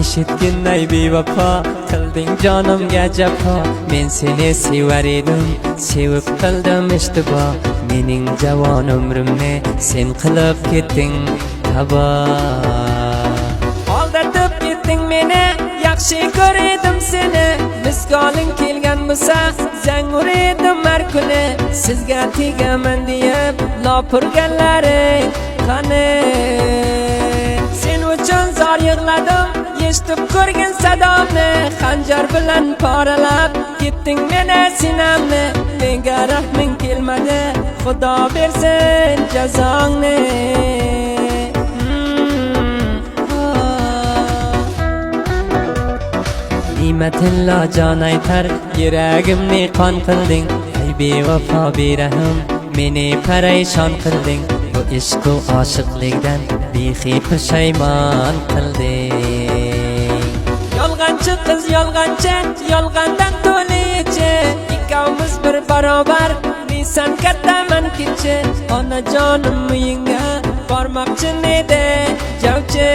eshitginay bevafo qilding jonimga jafo men seni sevar edim sevib qildim ishtibo mening javon umrimni sen qilib ketding tabo aldatib ketding meni yaxshi ko'rdim seni misgoling kelgan bo'lsa zang urdim har kuni sizga tegaman deb lopurganlaring qani sen uchun zor yig'ladim eshitib ko'rgin sadomni xanjar bilan poralab ketding meni sinamni menga rahming kelmadi xudo bersin jazongni Nimetinla can aytar yuragimni qon qilding ey bevafo berahim meni parishon qilding bu ishq u oshiqlikdan behi pushaymon qilding yolg'onchi qiz yolg'onchi yolg'ondan to'lichi ikkovimiz bir barobar deysan kattaman kichi onajonim uyingga bormoqchi edi javchi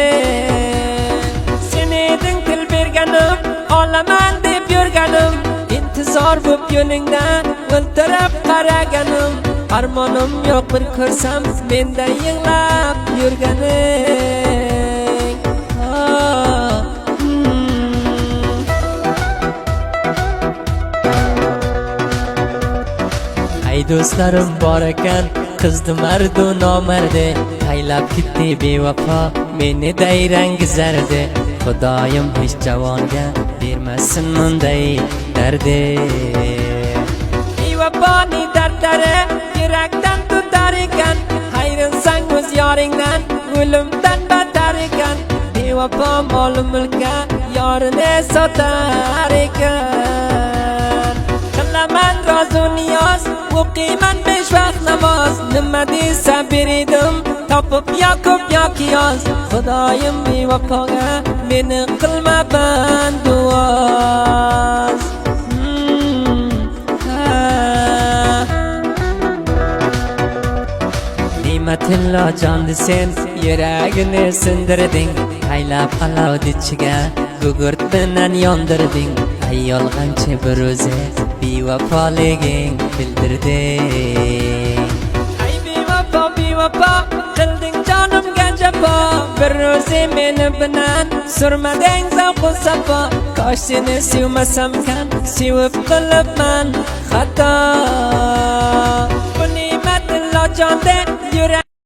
sen eding til berganim olaman deb yurganim intizor bo'p yo'lingda o'ltirib qaraganim armonim yo'q bir ko'rsam mendan yig'lab yurganing ay do'stlarim bor ekan qizdi mardu nomardi taylab ketdi bevafo meni dayrangizardi Xudoyim hech javonga bermasin bunday dardi bevafoni dardlari yurakdan tutar ekan hayronsan o'z yoringdan o'limdan battar ekan bevafo mol mulkka yorini sotar ekan qilaman rozu niyoz o'qiyman 5 vaqt namoz nima desa berdim topib yoqib yoki yoz Xudoyim bevafoga meni qilma banduoz Nimetinla jondi sen yuragini sindirding taylab alavd ichiga gugurt bilan yondirding ay yolg'onchi bir o'zi bevafoliging bildirding ay bevafo qilding jonimga jafo bir o'zi meni bilan surmading zavqu safo kosh seni sevmasam kan sevib qilibman xato bu Nimetinla jonda yurak